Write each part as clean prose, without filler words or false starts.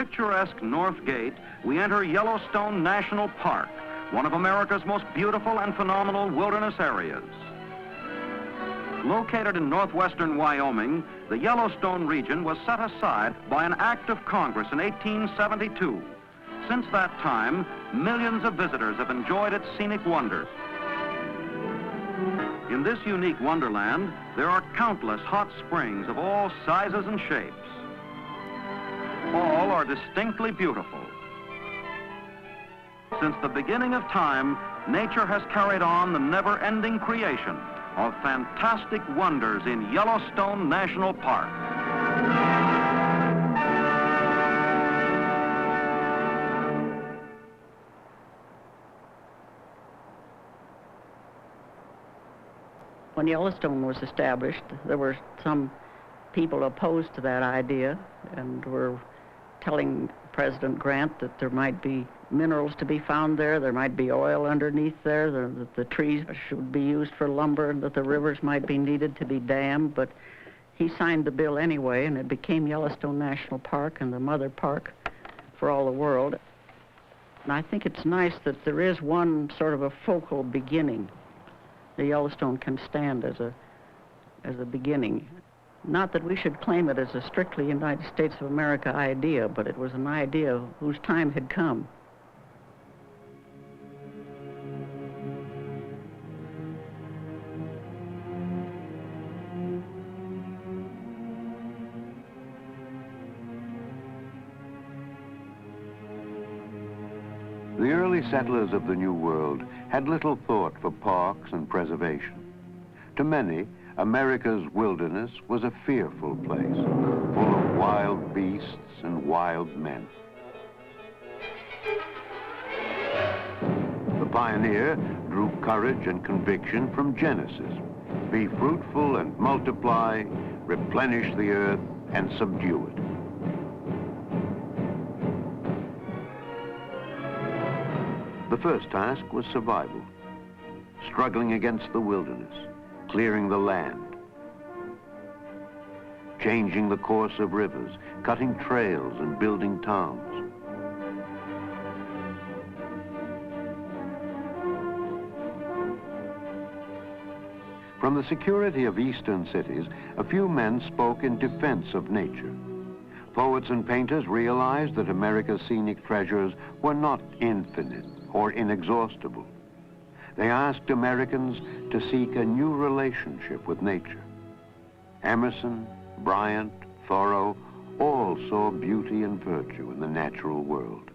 picturesque North Gate, we enter Yellowstone National Park, one of America's most beautiful and phenomenal wilderness areas. Located in northwestern Wyoming, the Yellowstone region was set aside by an act of Congress in 1872. Since that time, millions of visitors have enjoyed its scenic wonders. In this unique wonderland, there are countless hot springs of all sizes and shapes. All are distinctly beautiful. Since the beginning of time, nature has carried on the never-ending creation of fantastic wonders in Yellowstone National Park. When Yellowstone was established, there were some people opposed to that idea and were telling President Grant that there might be minerals to be found there might be oil underneath there, that the trees should be used for lumber, and that the rivers might be needed to be dammed. But he signed the bill anyway, and it became Yellowstone National Park and the mother park for all the world. And I think it's nice that there is one sort of a focal beginning. The Yellowstone can stand as a beginning. Not that we should claim it as a strictly United States of America idea, but it was an idea whose time had come. The early settlers of the New World had little thought for parks and preservation. To many, America's wilderness was a fearful place, full of wild beasts and wild men. The pioneer drew courage and conviction from Genesis. Be fruitful and multiply, replenish the earth and subdue it. The first task was survival, struggling against the wilderness, clearing the land, changing the course of rivers, cutting trails and building towns. From the security of eastern cities, a few men spoke in defense of nature. Poets and painters realized that America's scenic treasures were not infinite or inexhaustible. They asked Americans to seek a new relationship with nature. Emerson, Bryant, Thoreau, all saw beauty and virtue in the natural world.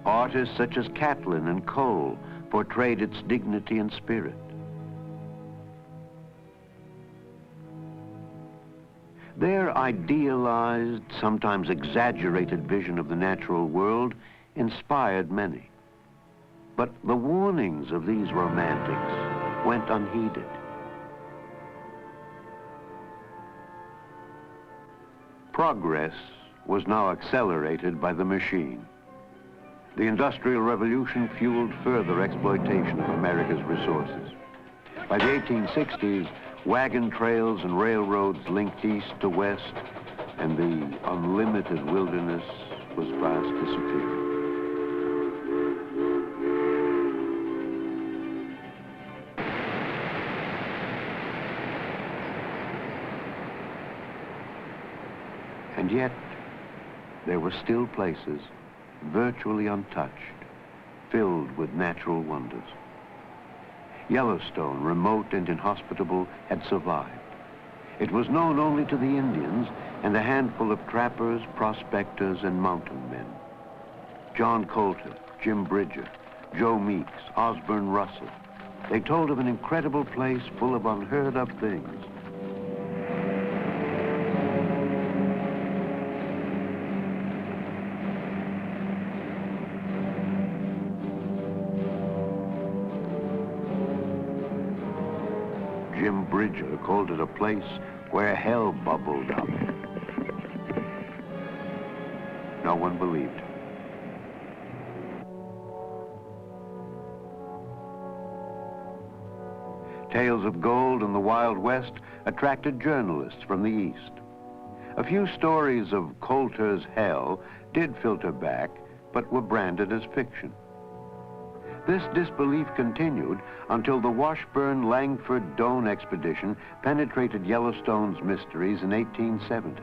Artists such as Catlin and Cole portrayed its dignity and spirit. Their idealized, sometimes exaggerated vision of the natural world inspired many. But the warnings of these romantics went unheeded. Progress was now accelerated by the machine. The Industrial Revolution fueled further exploitation of America's resources. By the 1860s, wagon trails and railroads linked east to west, and the unlimited wilderness was fast disappearing. And yet, there were still places virtually untouched, filled with natural wonders. Yellowstone, remote and inhospitable, had survived. It was known only to the Indians and a handful of trappers, prospectors, and mountain men. John Colter, Jim Bridger, Joe Meeks, Osborne Russell. They told of an incredible place full of unheard of things. Jim Bridger called it a place where hell bubbled up. No one believed him. Tales of gold and the Wild West attracted journalists from the East. A few stories of Coulter's hell did filter back, but were branded as fiction. This disbelief continued until the Washburn-Langford-Doane expedition penetrated Yellowstone's mysteries in 1870.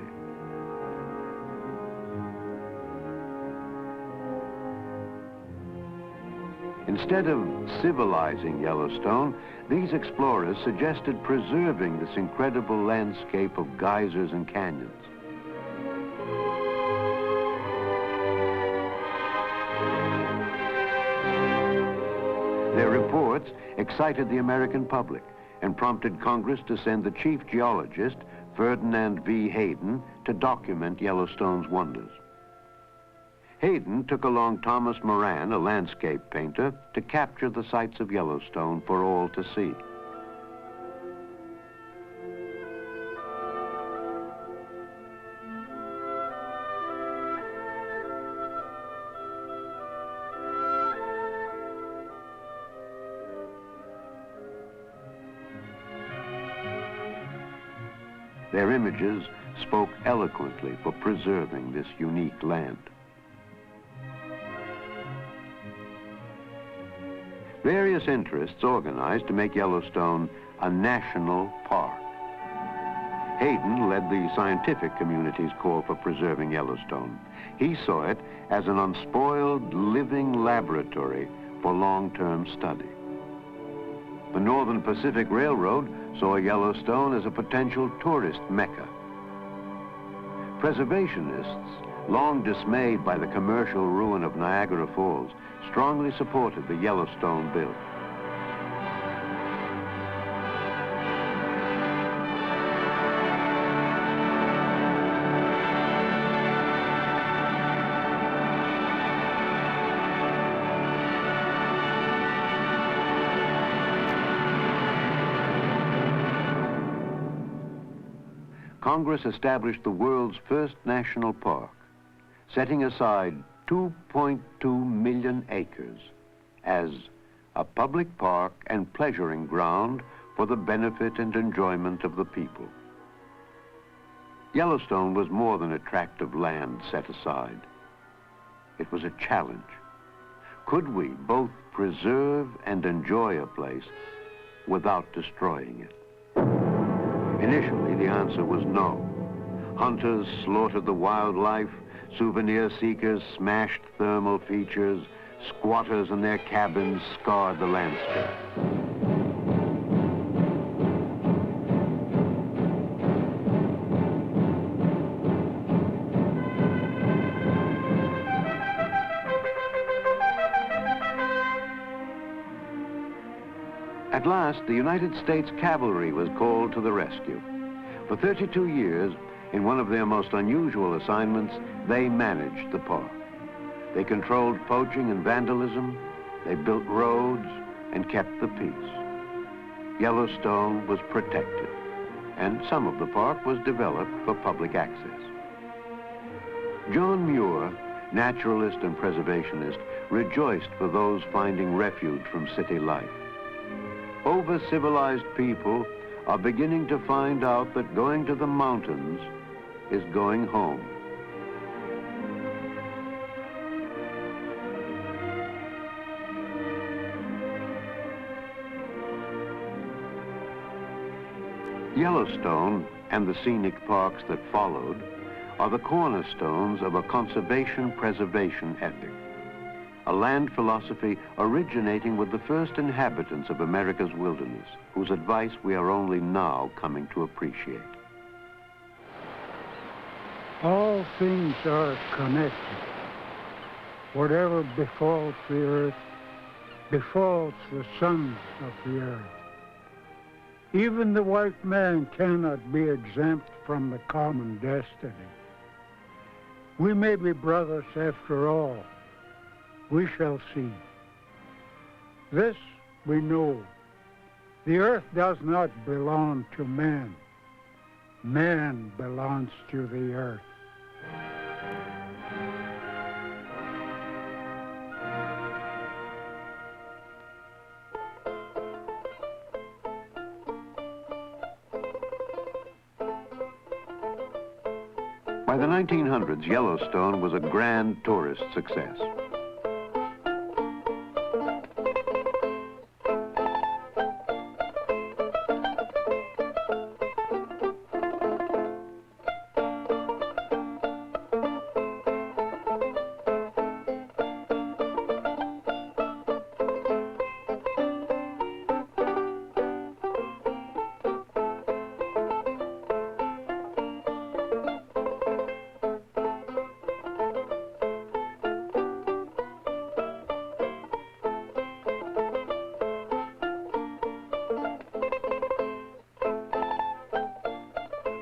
Instead of civilizing Yellowstone, these explorers suggested preserving this incredible landscape of geysers and canyons. Their reports excited the American public and prompted Congress to send the chief geologist, Ferdinand V. Hayden, to document Yellowstone's wonders. Hayden took along Thomas Moran, a landscape painter, to capture the sights of Yellowstone for all to see. Their images spoke eloquently for preserving this unique land. Various interests organized to make Yellowstone a national park. Hayden led the scientific community's call for preserving Yellowstone. He saw it as an unspoiled, living laboratory for long-term study. The Northern Pacific Railroad saw Yellowstone as a potential tourist mecca. Preservationists, long dismayed by the commercial ruin of Niagara Falls, strongly supported the Yellowstone Bill. Congress established the world's first national park, setting aside 2.2 million acres as a public park and pleasuring ground for the benefit and enjoyment of the people. Yellowstone was more than a tract of land set aside. It was a challenge. Could we both preserve and enjoy a place without destroying it? Initially, the answer was no. Hunters slaughtered the wildlife, souvenir seekers smashed thermal features, squatters and their cabins scarred the landscape. At last, the United States Cavalry was called to the rescue. For 32 years, in one of their most unusual assignments, they managed the park. They controlled poaching and vandalism, they built roads, and kept the peace. Yellowstone was protected, and some of the park was developed for public access. John Muir, naturalist and preservationist, rejoiced for those finding refuge from city life. Over-civilized people are beginning to find out that going to the mountains is going home. Yellowstone and the scenic parks that followed are the cornerstones of a conservation-preservation ethic, a land philosophy originating with the first inhabitants of America's wilderness, whose advice we are only now coming to appreciate. All things are connected. Whatever befalls the earth, befalls the sons of the earth. Even the white man cannot be exempt from the common destiny. We may be brothers after all. We shall see. This we know. The earth does not belong to man. Man belongs to the earth. By the 1900s, Yellowstone was a grand tourist success.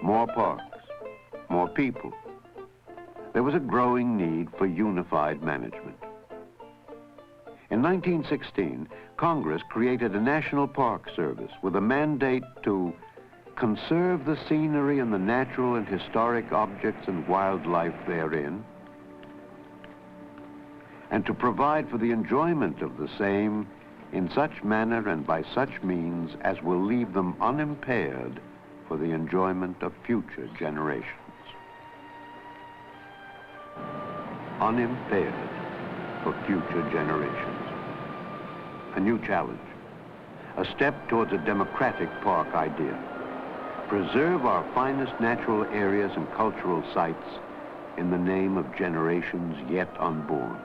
More parks, more people. There was a growing need for unified management. In 1916, Congress created a National Park Service with a mandate to conserve the scenery and the natural and historic objects and wildlife therein, and to provide for the enjoyment of the same in such manner and by such means as will leave them unimpaired for the enjoyment of future generations. Unimpaired for future generations. A new challenge, a step towards a democratic park idea. Preserve our finest natural areas and cultural sites in the name of generations yet unborn.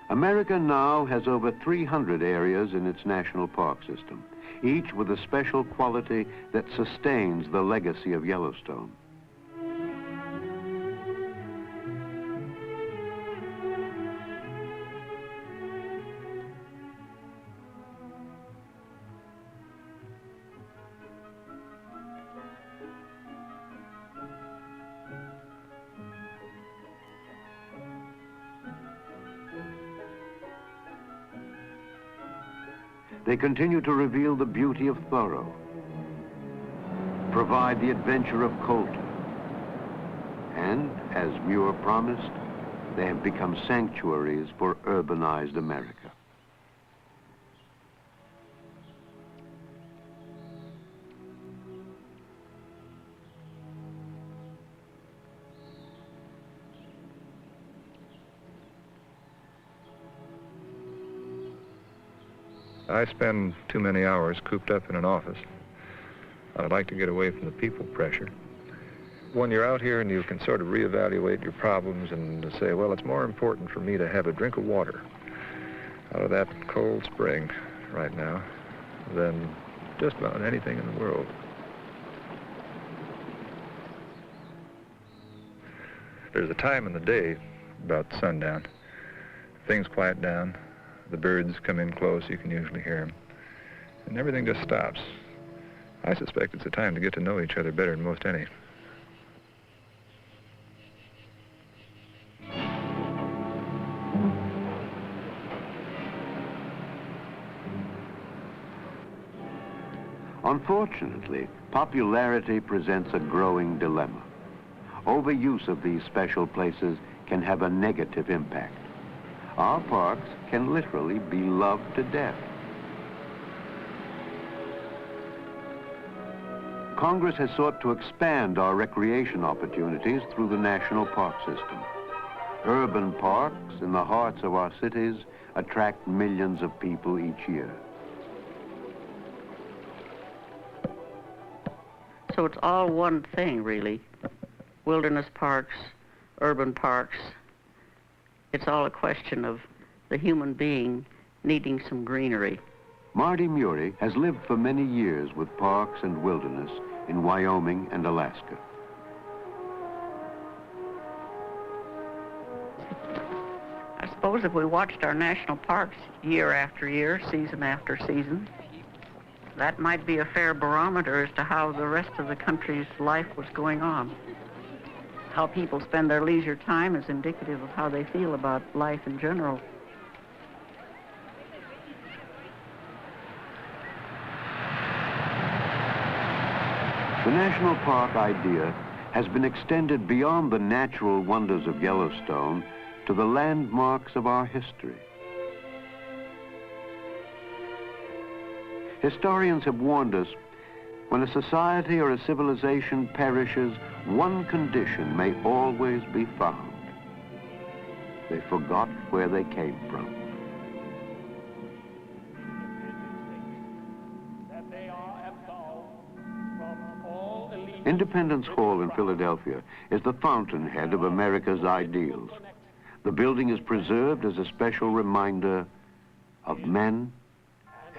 America now has over 300 areas in its national park system, each with a special quality that sustains the legacy of Yellowstone. They continue to reveal the beauty of Thoreau, provide the adventure of Colton, and, as Muir promised, they have become sanctuaries for urbanized America. I spend too many hours cooped up in an office. I'd like to get away from the people pressure. When you're out here and you can sort of reevaluate your problems and say, well, it's more important for me to have a drink of water out of that cold spring right now than just about anything in the world. There's a time in the day, about sundown, things quiet down. The birds come in close, you can usually hear them. And everything just stops. I suspect it's a time to get to know each other better than most any. Unfortunately, popularity presents a growing dilemma. Overuse of these special places can have a negative impact. Our parks can literally be loved to death. Congress has sought to expand our recreation opportunities through the national park system. Urban parks in the hearts of our cities attract millions of people each year. So it's all one thing, really. Wilderness parks, urban parks. It's all a question of the human being needing some greenery. Marty Murie has lived for many years with parks and wilderness in Wyoming and Alaska. I suppose if we watched our national parks year after year, season after season, that might be a fair barometer as to how the rest of the country's life was going on. How people spend their leisure time is indicative of how they feel about life in general. The national park idea has been extended beyond the natural wonders of Yellowstone to the landmarks of our history. Historians have warned us, when a society or a civilization perishes, one condition may always be found. They forgot where they came from. Independence Hall in Philadelphia is the fountainhead of America's ideals. The building is preserved as a special reminder of men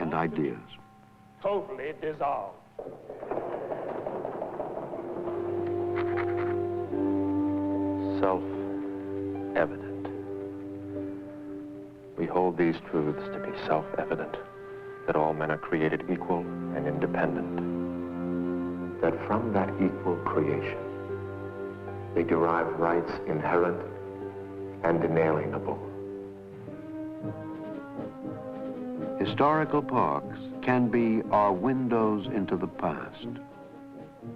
and ideas. Totally dissolved. Self-evident. We hold these truths to be self-evident, that all men are created equal and independent, that from that equal creation they derive rights inherent and inalienable. Historical parks can be our windows into the past,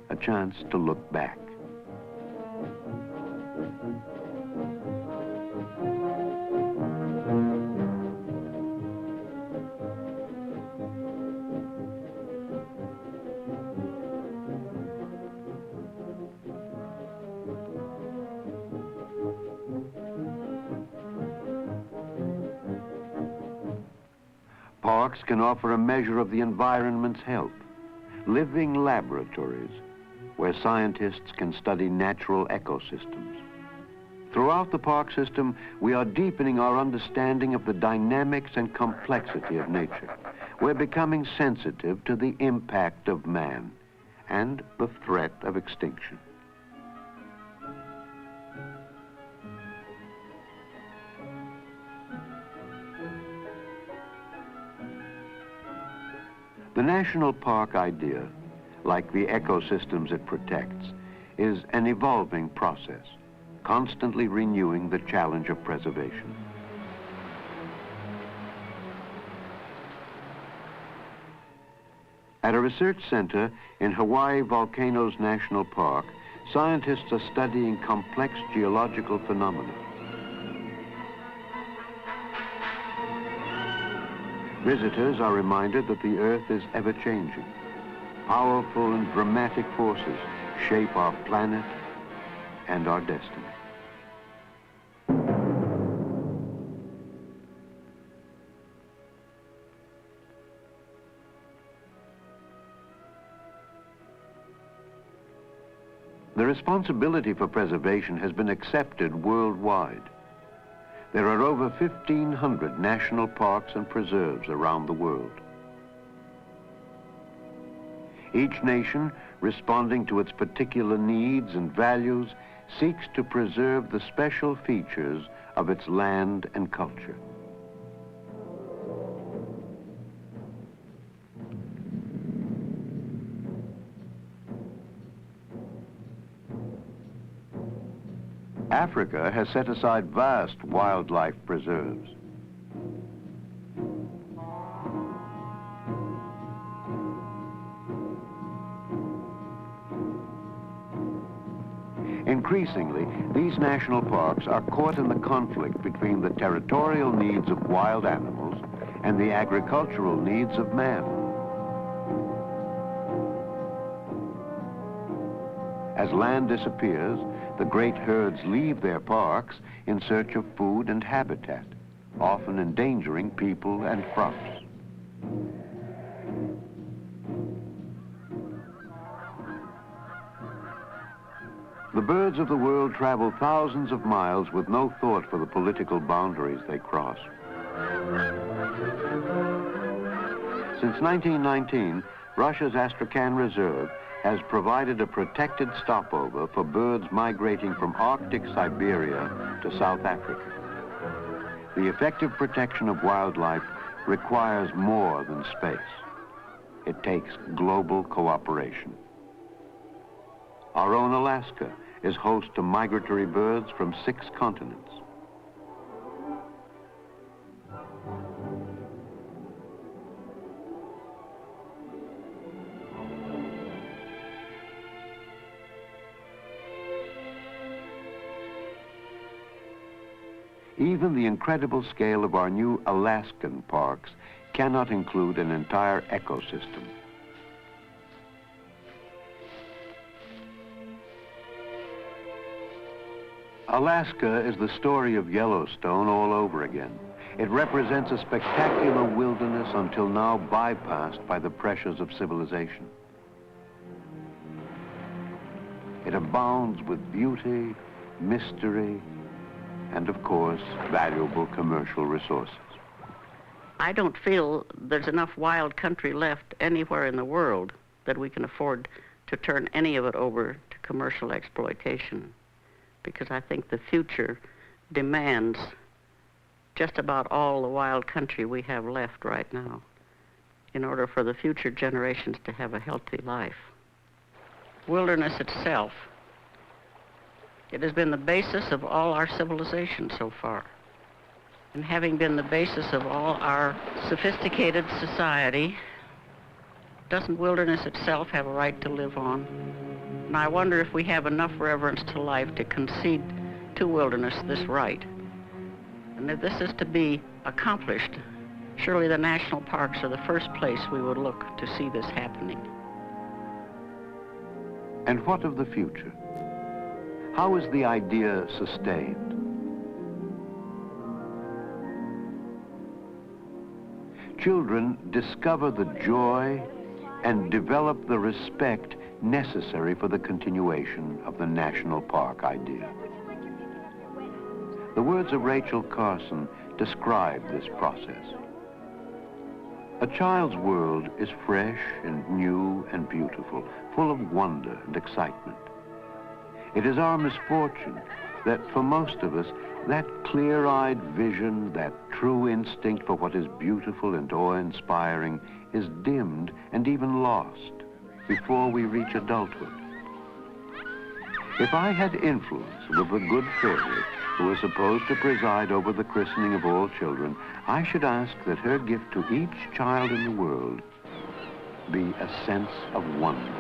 a chance to look back. Parks can offer a measure of the environment's health, living laboratories where scientists can study natural ecosystems. Throughout the park system, we are deepening our understanding of the dynamics and complexity of nature. We're becoming sensitive to the impact of man and the threat of extinction. The national park idea, like the ecosystems it protects, is an evolving process, constantly renewing the challenge of preservation. At a research center in Hawaii Volcanoes National Park, scientists are studying complex geological phenomena. Visitors are reminded that the Earth is ever-changing. Powerful and dramatic forces shape our planet and our destiny. The responsibility for preservation has been accepted worldwide. There are over 1,500 national parks and preserves around the world. Each nation, responding to its particular needs and values, seeks to preserve the special features of its land and culture. Africa has set aside vast wildlife preserves. Increasingly, these national parks are caught in the conflict between the territorial needs of wild animals and the agricultural needs of man. As land disappears, the great herds leave their parks in search of food and habitat, often endangering people and crops. The birds of the world travel thousands of miles with no thought for the political boundaries they cross. Since 1919, Russia's Astrakhan Reserve has provided a protected stopover for birds migrating from Arctic Siberia to South Africa. The effective protection of wildlife requires more than space. It takes global cooperation. Our own Alaska is host to migratory birds from 6 continents. Even the incredible scale of our new Alaskan parks cannot include an entire ecosystem. Alaska is the story of Yellowstone all over again. It represents a spectacular wilderness until now bypassed by the pressures of civilization. It abounds with beauty, mystery, and of course, valuable commercial resources. I don't feel there's enough wild country left anywhere in the world that we can afford to turn any of it over to commercial exploitation, because I think the future demands just about all the wild country we have left right now in order for the future generations to have a healthy life. Wilderness itself, it has been the basis of all our civilization so far. And having been the basis of all our sophisticated society, doesn't wilderness itself have a right to live on? And I wonder if we have enough reverence to life to concede to wilderness this right. And if this is to be accomplished, surely the national parks are the first place we would look to see this happening. And what of the future? How is the idea sustained? Children discover the joy and develop the respect necessary for the continuation of the national park idea. The words of Rachel Carson describe this process. A child's world is fresh and new and beautiful, full of wonder and excitement. It is our misfortune that for most of us, that clear-eyed vision, that true instinct for what is beautiful and awe-inspiring is dimmed and even lost before we reach adulthood. If I had influence with the good fairy who is supposed to preside over the christening of all children, I should ask that her gift to each child in the world be a sense of wonder.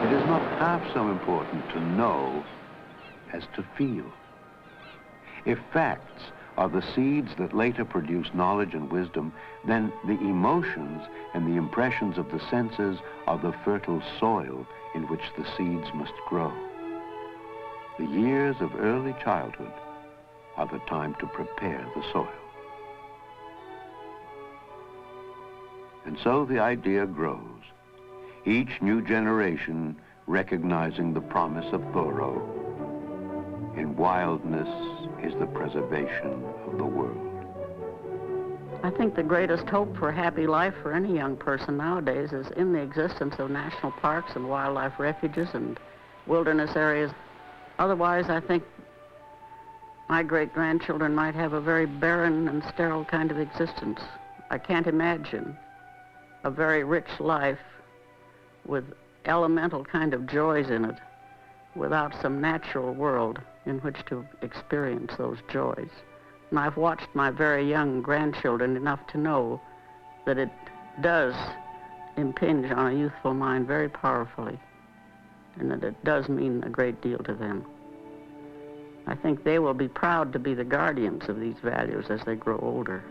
It is not half so important to know as to feel. If facts are the seeds that later produce knowledge and wisdom, then the emotions and the impressions of the senses are the fertile soil in which the seeds must grow. The years of early childhood are the time to prepare the soil. And so the idea grows, each new generation recognizing the promise of Thoreau: in wildness is the preservation of the world. I think the greatest hope for happy life for any young person nowadays is in the existence of national parks and wildlife refuges and wilderness areas. Otherwise, I think my great-grandchildren might have a very barren and sterile kind of existence. I can't imagine a very rich life with elemental kind of joys in it without some natural world in which to experience those joys. And I've watched my very young grandchildren enough to know that it does impinge on a youthful mind very powerfully, and that it does mean a great deal to them. I think they will be proud to be the guardians of these values as they grow older.